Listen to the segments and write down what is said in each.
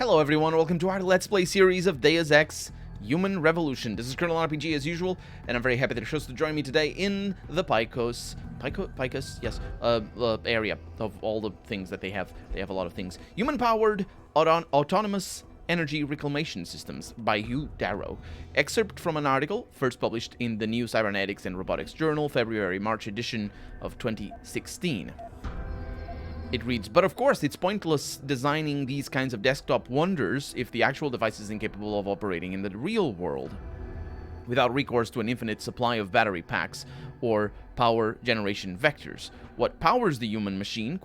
Hello everyone, welcome to our Let's Play series of Deus Ex Human Revolution. This is Colonel RPG as usual, and I'm very happy that you're supposed to join me today in the Picos, yes, area of all the things that they have. They have a lot of things. Human-powered autonomous energy reclamation systems by Hugh Darrow. Excerpt from an article first published in the New Cybernetics and Robotics Journal, February-March edition of 2016. It reads, but of course it's pointless designing these kinds of desktop wonders if the actual device is incapable of operating in the real world without recourse to an infinite supply of battery packs or power generation vectors. What powers the human machine? ?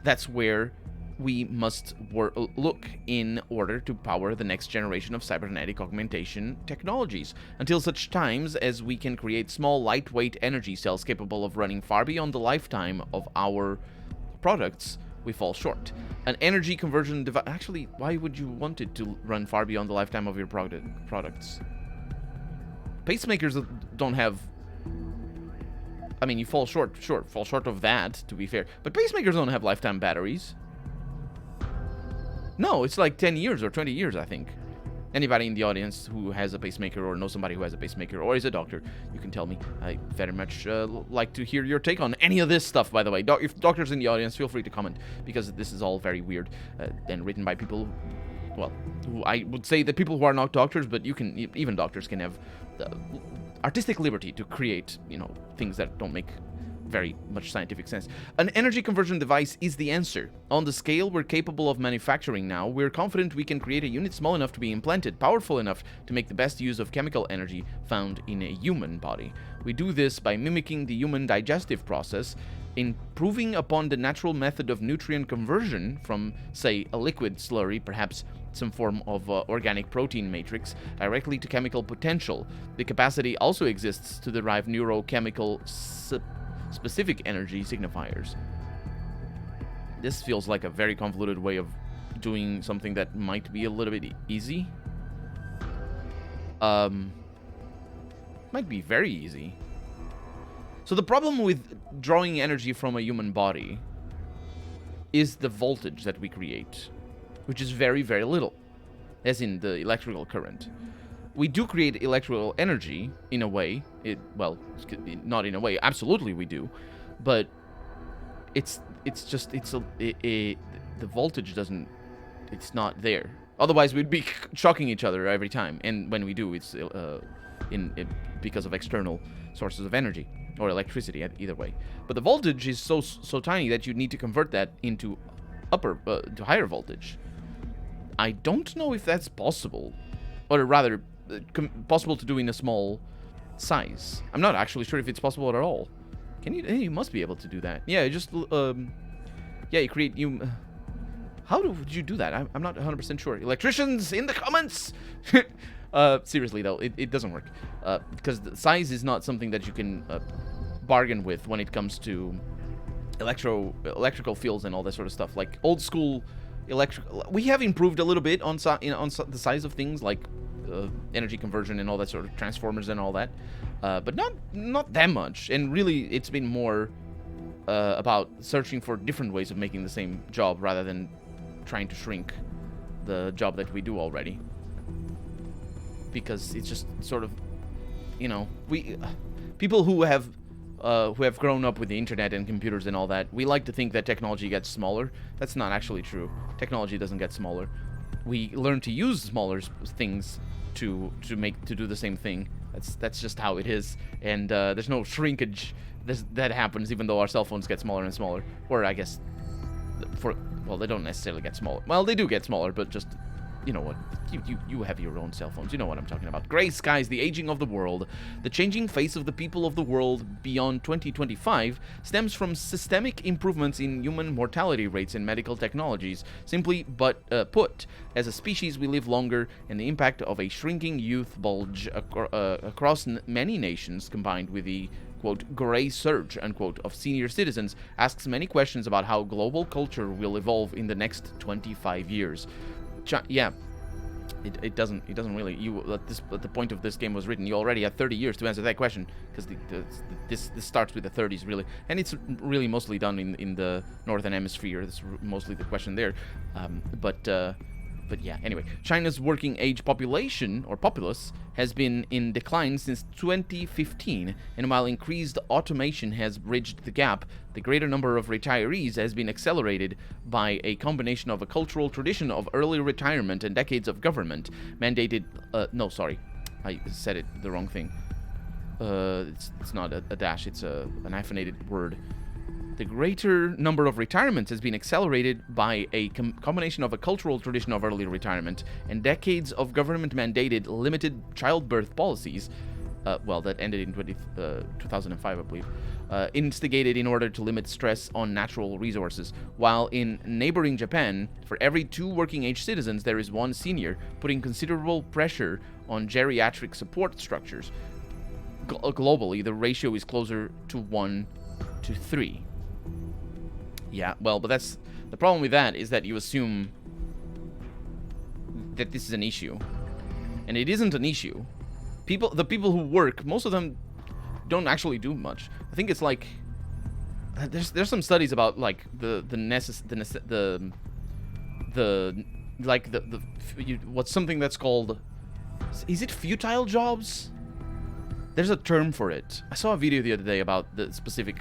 That's where we must look in order to power the next generation of cybernetic augmentation technologies, until such times as we can create small, lightweight energy cells capable of running far beyond the lifetime of our products, we fall short. An energy conversion device... Actually, why would you want it to run far beyond the lifetime of your products? Pacemakers don't have... I mean, you fall short of that, to be fair. But pacemakers don't have lifetime batteries. No, it's like 10 years or 20 years, I think. Anybody in the audience who has a pacemaker or knows somebody who has a pacemaker or is a doctor, you can tell me. I very much like to hear your take on any of this stuff, by the way. If doctors in the audience, feel free to comment, because this is all very weird and written by people, well, who I would say that people who are not doctors, but you can, even doctors can have artistic liberty to create, things that don't make very much scientific sense. An energy conversion device is the answer. On the scale we're capable of manufacturing now, we're confident we can create a unit small enough to be implanted, powerful enough to make the best use of chemical energy found in a human body. We do this by mimicking the human digestive process, improving upon the natural method of nutrient conversion from, say, a liquid slurry, perhaps some form of organic protein matrix, directly to chemical potential. The capacity also exists to derive neurochemical specific energy signifiers. This feels like a very convoluted way of doing something that might be a little bit easy. Might be very easy. So the problem with drawing energy from a human body is the voltage that we create, which is very, very little, as in the electrical current. We do create electrical energy in a way. Well, not in a way. Absolutely, we do, but the voltage doesn't. It's not there. Otherwise, we'd be shocking each other every time. And when we do, it's because of external sources of energy or electricity. Either way, but the voltage is so tiny that you need to convert that into to higher voltage. I don't know if that's possible, or rather, possible to do in a small size. I'm not actually sure if it's possible at all. Can you? You must be able to do that. Yeah, just yeah, you create how would you do that? I'm not 100% sure. Electricians in the comments. Seriously though, it doesn't work because the size is not something that you can bargain with when it comes to electrical fields and all that sort of stuff. Like old school we have improved a little bit on the size of things like energy conversion and all that sort of transformers and all that, but not that much. And really, it's been more about searching for different ways of making the same job rather than trying to shrink the job that we do already. Because it's just sort of, people who have grown up with the internet and computers and all that, we like to think that technology gets smaller. That's not actually true. Technology doesn't get smaller. We learn to use smaller things to do the same thing. That's just how it is. And there's no shrinkage that happens, even though our cell phones get smaller and smaller. Or I guess well, they don't necessarily get smaller. Well, they do get smaller, but just, you know what? You have your own cell phones. You know what I'm talking about. Gray skies, the aging of the world. The changing face of the people of the world beyond 2025 stems from systemic improvements in human mortality rates and medical technologies. Simply put, as a species, we live longer, and the impact of a shrinking youth bulge across many nations, combined with the quote, gray surge, unquote, of senior citizens, asks many questions about how global culture will evolve in the next 25 years. Yeah, it doesn't really. At the point of this game was written, you already had 30 years to answer that question, because this starts with the 30s, really, and it's really mostly done in the northern hemisphere. That's mostly the question there, but But yeah, anyway, China's working age population, or populace, has been in decline since 2015, and while increased automation has bridged the gap, the greater number of retirees has been accelerated by a combination of a cultural tradition of early retirement and decades of government mandated. No, sorry, I said it the wrong thing. It's not a dash, it's an hyphenated word. The greater number of retirements has been accelerated by a combination of a cultural tradition of early retirement and decades of government-mandated limited childbirth policies, that ended in 2005, I believe, instigated in order to limit stress on natural resources. While in neighboring Japan, for every 2 working-age citizens, there is 1 senior, putting considerable pressure on geriatric support structures. Globally, the ratio is closer to 1 to 3. Yeah, well, but that's the problem with that is that you assume that this is an issue, and it isn't an issue. The people who work, most of them don't actually do much. I think it's like there's some studies about like what's something that's called, is it futile jobs? There's a term for it. I saw a video the other day about the specific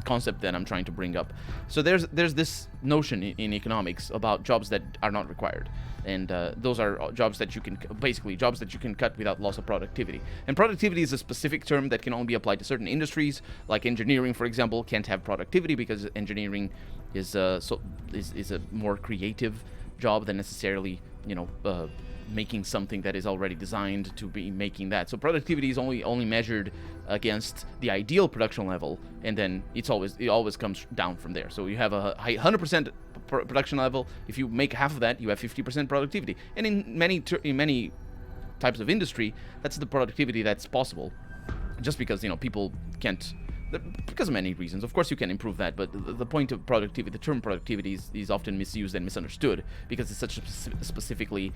concept that I'm trying to bring up. So there's this notion in economics about jobs that are not required, and those are jobs that you can cut without loss of productivity. And productivity is a specific term that can only be applied to certain industries, like engineering, for example, can't have productivity because engineering is a more creative job than necessarily making something that is already designed to be making that. So productivity is only measured against the ideal production level, and then it always comes down from there. So you have a 100% production level. If you make half of that, you have 50% productivity. And in many types of industry, that's the productivity that's possible. Just because people can't, because of many reasons. Of course, you can improve that, but the point of productivity, the term productivity, is often misused and misunderstood because it's such a specifically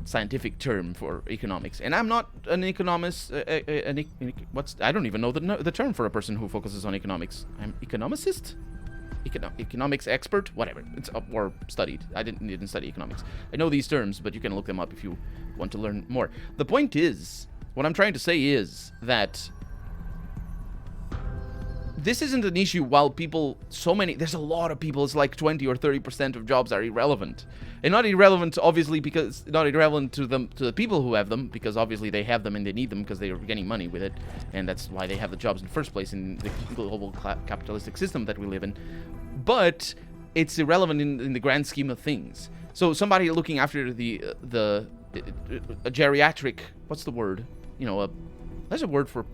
scientific term for economics. And I'm not an economist. I don't even know the term for a person who focuses on economics. I'm economicist, economics expert, whatever. It's or studied. I didn't study economics. I know these terms, but you can look them up if you want to learn more. The point is, what I'm trying to say is that this isn't an issue while there's a lot of people, it's like 20 or 30% of jobs are irrelevant. And not irrelevant, obviously, because not irrelevant to the people who have them, because obviously they have them and they need them because they are getting money with it. And that's why they have the jobs in the first place in the global capitalistic system that we live in. But it's irrelevant in the grand scheme of things. So somebody looking after a geriatric, what's the word? There's a word for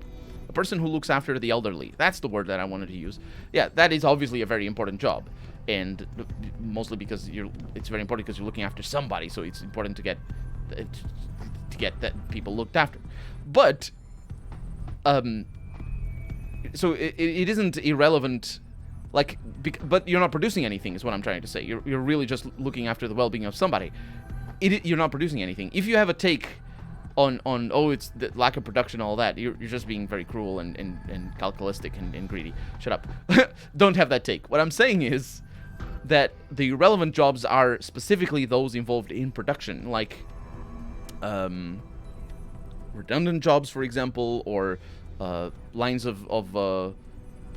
a person who looks after the elderly. That's the word that I wanted to use. Yeah, that is obviously a very important job, and mostly because it's very important because you're looking after somebody. So it's important to get that people looked after. But so it isn't irrelevant. But you're not producing anything, is what I'm trying to say. You're really just looking after the well-being of somebody. You're not producing anything. If you have a take on it's the lack of production, all that, you're just being very cruel and calculistic and greedy. Shut up. Don't have that take. What I'm saying is that the relevant jobs are specifically those involved in production, like redundant jobs, for example, or lines of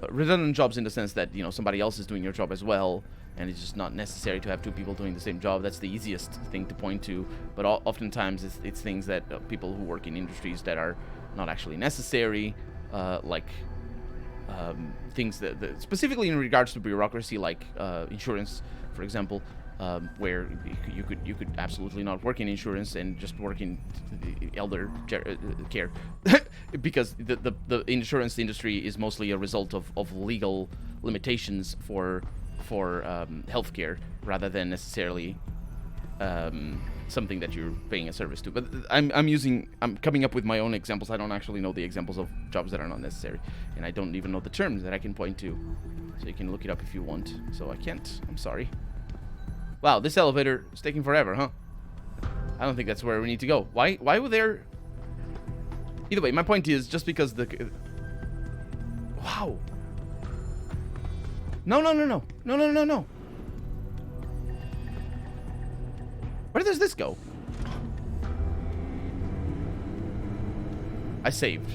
redundant jobs in the sense that somebody else is doing your job as well, and it's just not necessary to have 2 people doing the same job. That's the easiest thing to point to, but oftentimes it's things that people who work in industries that are not actually necessary, things that specifically in regards to bureaucracy, like insurance, for example, where you could absolutely not work in insurance and just work in elder care because the insurance industry is mostly a result of legal limitations for healthcare rather than necessarily something that you're paying a service to. But I'm coming up with my own examples. I don't actually know the examples of jobs that are not necessary, and I don't even know the terms that I can point to, so you can look it up if you want. So I can't. I'm sorry. Wow, this elevator is taking forever, huh? I don't think that's where we need to go. Why were there... Either way, my point is, just because the... Wow. No. Where does this go? I saved.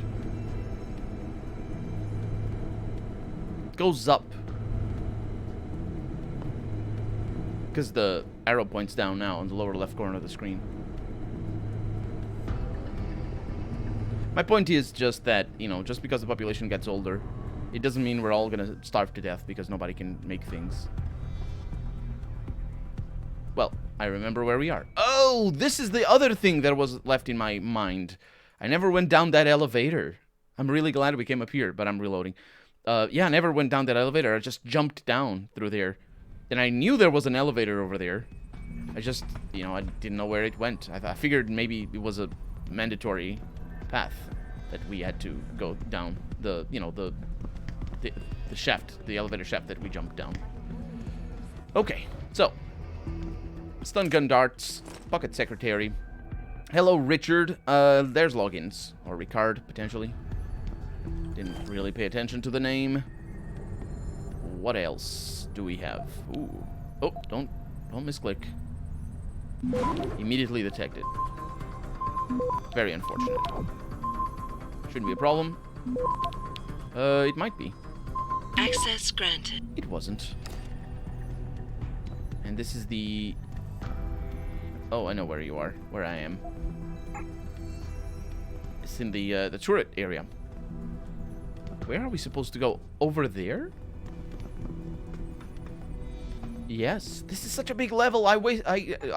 It goes up. Because the arrow points down now in the lower left corner of the screen. My point is just that, you know, just because the population gets older, it doesn't mean we're all gonna starve to death because nobody can make things. Well, I remember where we are. Oh, this is the other thing that was left in my mind. I never went down that elevator. I'm really glad we came up here, but I'm reloading. Yeah, I never went down that elevator. I just jumped down through there. And I knew there was an elevator over there. I just, you know, I didn't know where it went. I figured maybe it was a mandatory path that we had to go down the, you know, the shaft, the elevator shaft that we jumped down. Okay, so stun gun darts, pocket secretary. Hello, Richard. There's logins, or Ricard potentially. Didn't really pay attention to the name. What else do we have? Ooh. Oh, don't misclick. Immediately detected. Very unfortunate. Shouldn't be a problem. It might be. Access granted. It wasn't. And this is the... Oh, I know where you are. Where I am. It's in the turret area. Where are we supposed to go? Over there? Yes. This is such a big level. I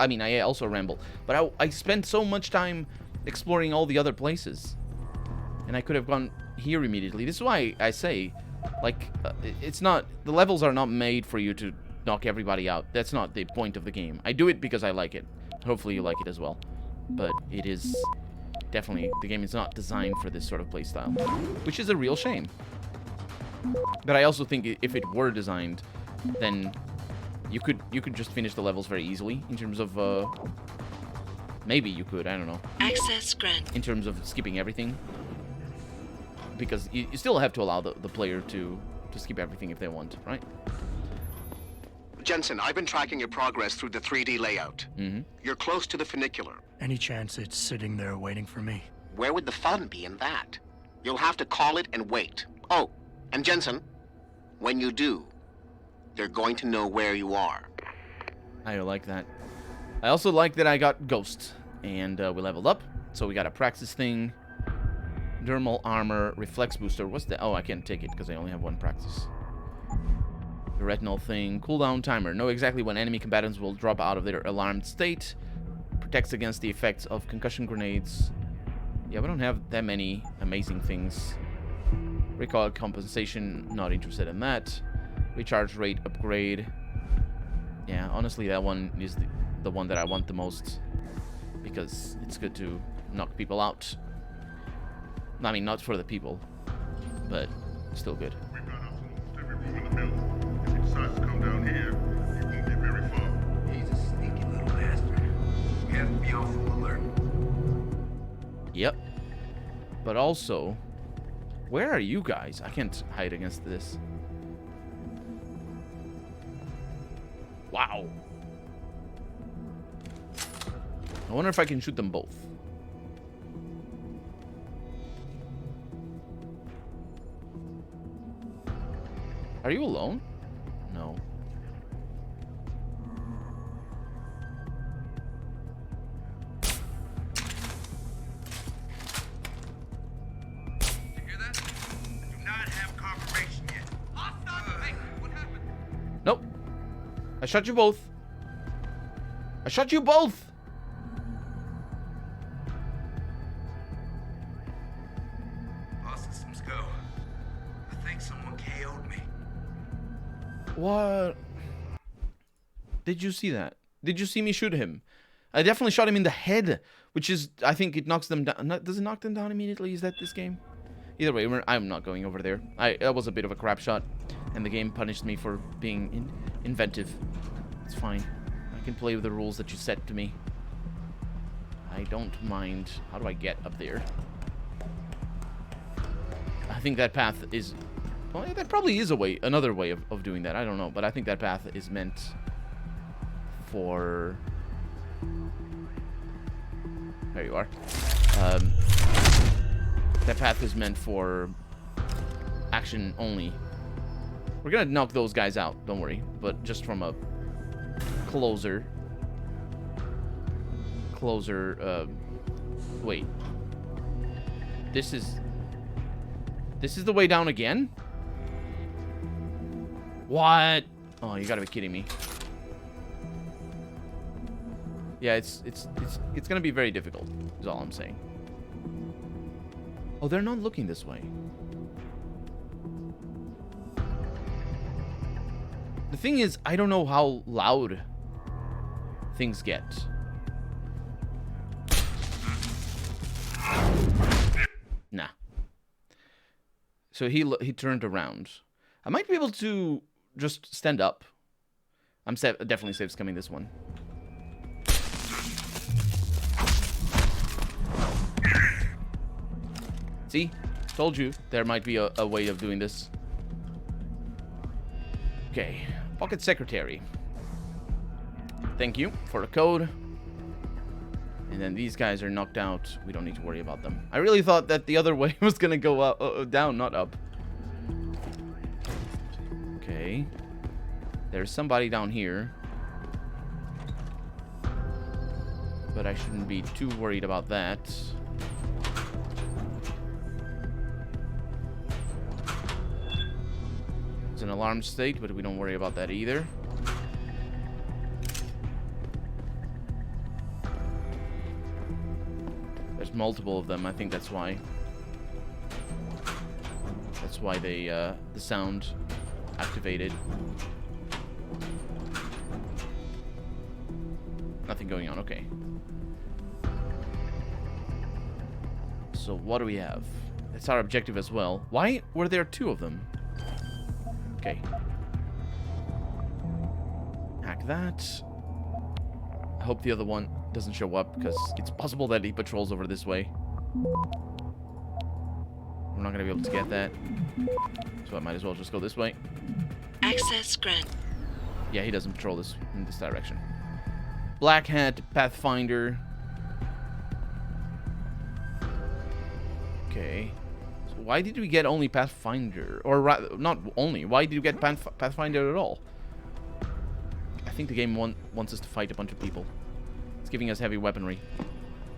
mean, I also ramble. But I spent so much time exploring all the other places. And I could have gone here immediately. This is why I say, like, it's not... The levels are not made for you to knock everybody out. That's not the point of the game. I do it because I like it. Hopefully you like it as well. But it is... Definitely, the game is not designed for this sort of playstyle. Which is a real shame. But I also think if it were designed, then you could just finish the levels very easily in terms of... maybe you could, I don't know. Access granted. In terms of skipping everything. Because you still have to allow the player to skip everything if they want, right? Jensen, I've been tracking your progress through the 3D layout. Mm-hmm. You're close to the funicular. Any chance it's sitting there waiting for me? Where would the fun be in that? You'll have to call it and wait. Oh, and Jensen, when you do, they're going to know where you are. I like that. I also like that I got Ghost, and we leveled up. So we got a Praxis thing, Dermal Armor, Reflex Booster. What's that? Oh, I can't take it because I only have one Praxis. The Retinal thing, Cooldown Timer. Know exactly when enemy combatants will drop out of their alarmed state. Protects against the effects of concussion grenades. Yeah, we don't have that many amazing things. Recoil compensation, not interested in that. Recharge rate upgrade. Yeah, honestly, that one is the one that I want the most. Because it's good to knock people out. I mean, not for the people, but still good. We've got almost every room in the building. If he decides to come down here, he won't get very far. He's a sneaky little bastard. We have to be on full alert. Yep. But also, where are you guys? I can't hide against this. Wow. I wonder if I can shoot them both. Are you alone? No. You hear that? I do not have confirmation yet. Hostile base. What happened? Nope. I shot you both. I shot you both. All systems go. I think someone KO'd me. What? Did you see that? Did you see me shoot him? I definitely shot him in the head, which is, I think it knocks them down. Does it knock them down immediately? Is that this game? Either way, I'm not going over there. That was a bit of a crap shot, and the game punished me for being inventive. It's fine. I can play with the rules that you set to me. I don't mind. How do I get up there? I think that path is... Well, that probably is another way of doing that. I don't know, but I think that path is meant for There you are. That path is meant for action only. We're gonna knock those guys out, don't worry. But just from a closer... wait. This is the way down again? What? Oh, you gotta be kidding me. Yeah, it's gonna be very difficult, is all I'm saying. Oh, they're not looking this way. The thing is, I don't know how loud things get. Nah. So he turned around. I might be able to just stand up. I'm definitely safe scumming this one. See? Told you there might be a way of doing this. Okay. Pocket secretary. Thank you for the code. And then these guys are knocked out. We don't need to worry about them. I really thought that the other way was going to go up, down, not up. Okay. There's somebody down here. But I shouldn't be too worried about that. It's an alarm state, but we don't worry about that either. There's multiple of them. I think that's why. That's why they the sound activated. Nothing going on. Okay. So what do we have? That's our objective as well. Why were there two of them? Okay. Hack that. I hope the other one doesn't show up, because it's possible that he patrols over this way. We're not going to be able to get that. So I might as well just go this way. Access granted. Yeah, he doesn't patrol this in this direction. Black Hat, Pathfinder. Okay. So why did we get only Pathfinder? Or rather, not only. Why did you get Pathfinder at all? I think the game wants us to fight a bunch of people. It's giving us heavy weaponry.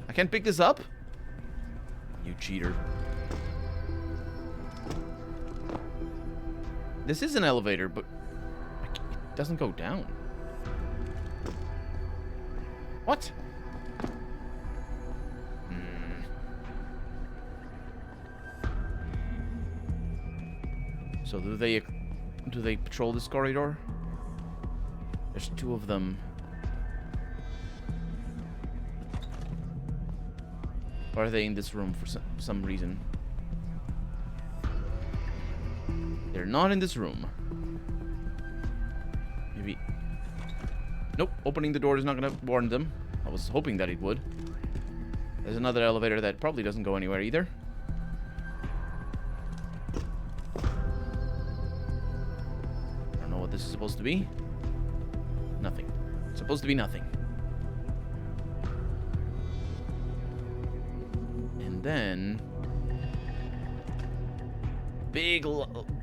I can't pick this up? You cheater. This is an elevator, but it doesn't go down. What? So do they patrol this corridor? There's two of them. Or are they in this room for some reason? They're not in this room. Maybe. Nope, opening the door is not going to warn them. I was hoping that it would. There's another elevator that probably doesn't go anywhere either. I don't know what this is supposed to be. Nothing. It's supposed to be nothing. And then... big,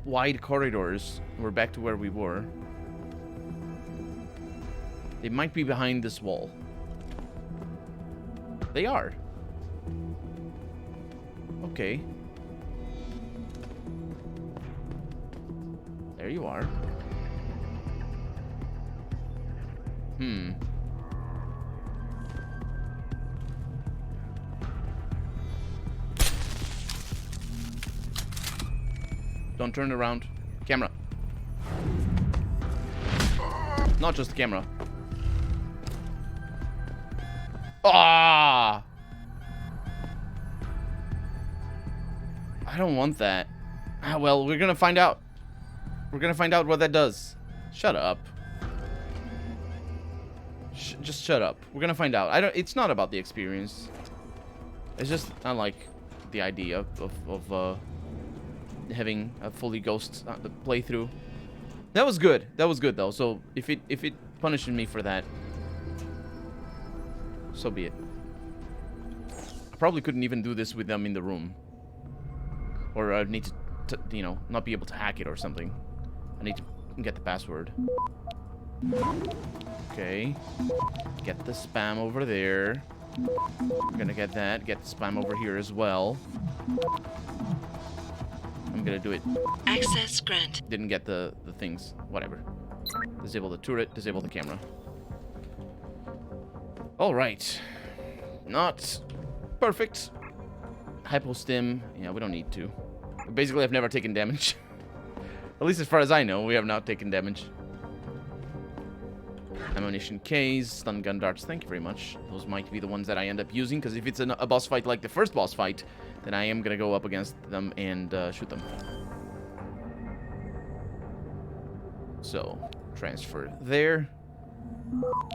wide corridors. We're back to where we were. They might be behind this wall. They are. Okay. There you are. Don't turn around. Camera. Not just the camera. Ah! I don't want that. Ah, well, we're gonna find out. We're gonna find out what that does. Shut up. Just shut up. We're gonna find out. It's not about the experience. It's just I like the idea of having a fully ghost playthrough. That was good. That was good though. So if it punishes me for that, so be it. I probably couldn't even do this with them in the room. Or I need to, you know, not be able to hack it or something. I need to get the password. Okay. Get the spam over there. I'm gonna get that. Get the spam over here as well. I'm gonna do it. Access grant. Didn't get the things. Whatever. Disable the turret. Disable the camera. Alright. Not perfect. Hypostim. Yeah, we don't need to. Basically, I've never taken damage. At least as far as I know, we have not taken damage. Ammunition case, stun gun darts, thank you very much. Those might be the ones that I end up using, because if it's a boss fight like the first boss fight, then I am going to go up against them and shoot them. So, transfer there.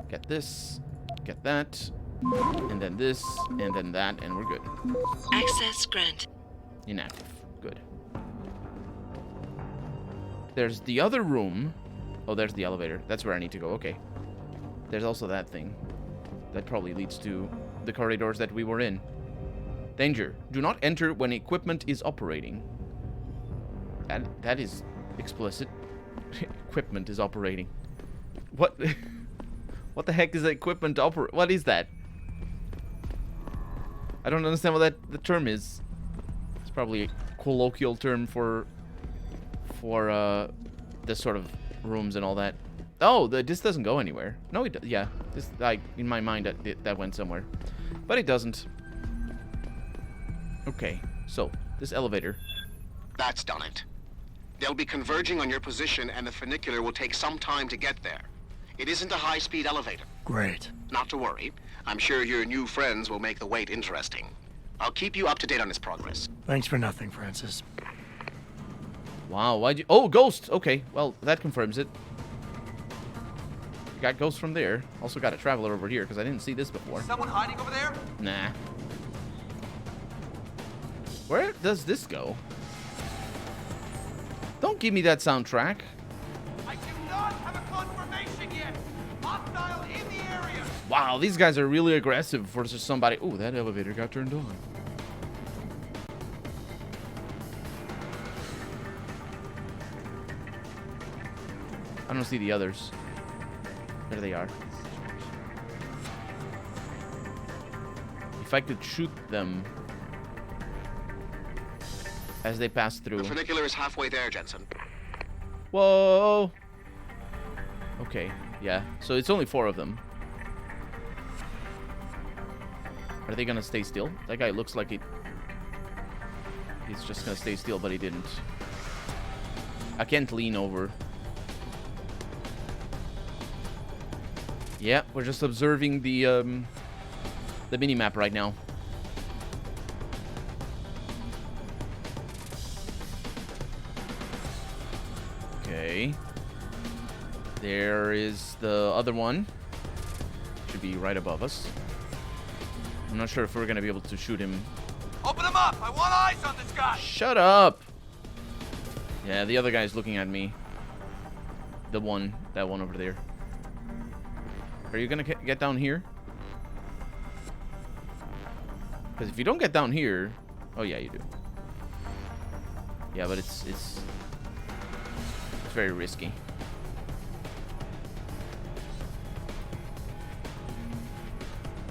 Get this, get that, and then this, and then that, and we're good. Access grant. Inactive. Good. There's the other room. Oh, there's the elevator. That's where I need to go. Okay. There's also that thing. That probably leads to the corridors that we were in. Danger. Do not enter when equipment is operating. That is explicit. Equipment is operating. What? What the heck is equipment operate? What is that? I don't understand what the term is. It's probably a colloquial term for this sort of rooms and all that. Oh, this doesn't go anywhere. No, it yeah. This, in my mind, that went somewhere, but it doesn't. Okay, so this elevator. That's done it. They'll be converging on your position, and the funicular will take some time to get there. It isn't a high-speed elevator. Great. Not to worry. I'm sure your new friends will make the wait interesting. I'll keep you up to date on its progress. Thanks for nothing, Francis. Wow, why'd you... Oh, ghost! Okay, well, that confirms it. Got ghosts from there. Also got a traveler over here, because I didn't see this before. Someone hiding over there? Nah. Where does this go? Don't give me that soundtrack. I do not have a confirmation yet. Hostile in the area. Wow, these guys are really aggressive for just somebody... Ooh, that elevator got turned on. I don't see the others. There they are. If I could shoot them as they pass through. The funicular is halfway there, Jensen. Whoa! Okay, yeah. So it's only 4 of them. Are they gonna stay still? That guy looks like he's just gonna stay still, but he didn't. I can't lean over. Yeah, we're just observing the mini-map right now. Okay. There is the other one. Should be right above us. I'm not sure if we're gonna be able to shoot him. Open them up. I want eyes on this guy. Shut up! Yeah, the other guy's looking at me. That one over there. Are you gonna get down here? Because if you don't get down here... Oh, yeah, you do. Yeah, but it's very risky.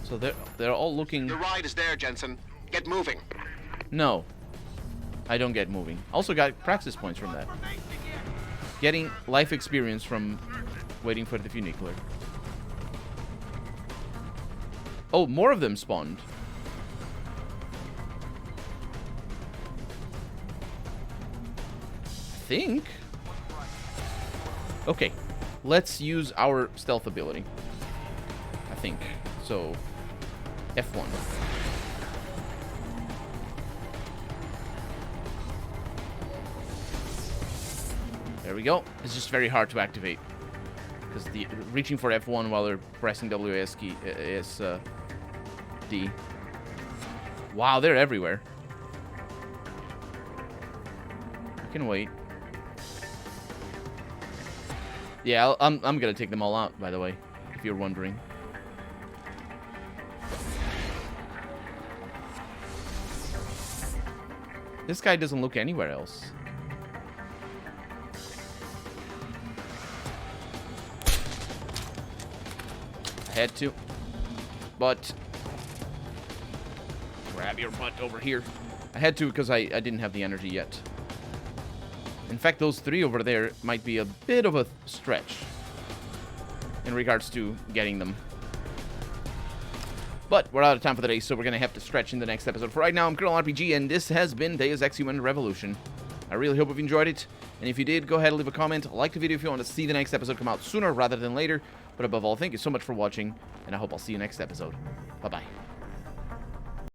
So they're all looking... Your ride is there, Jensen. Get moving. No. I don't get moving. Also got praxis points from that. Getting life experience from waiting for the funicular. Oh, more of them spawned. I think. Okay. Let's use our stealth ability. I think. So, F1. There we go. It's just very hard to activate. Because the reaching for F1 while they're pressing WS key is D. Wow, they're everywhere. I can wait. Yeah, I'm gonna take them all out, by the way, if you're wondering. This guy doesn't look anywhere else. I had to. But grab your butt over here. I had to because I didn't have the energy yet. In fact, those 3 over there might be a bit of a stretch in regards to getting them. But we're out of time for the day, so we're going to have to stretch in the next episode. For right now, I'm Colonel RPG, and this has been Deus Ex Human Revolution. I really hope you've enjoyed it, and if you did, go ahead and leave a comment, like the video if you want to see the next episode come out sooner rather than later. But above all, thank you so much for watching, and I hope I'll see you next episode. Bye-bye.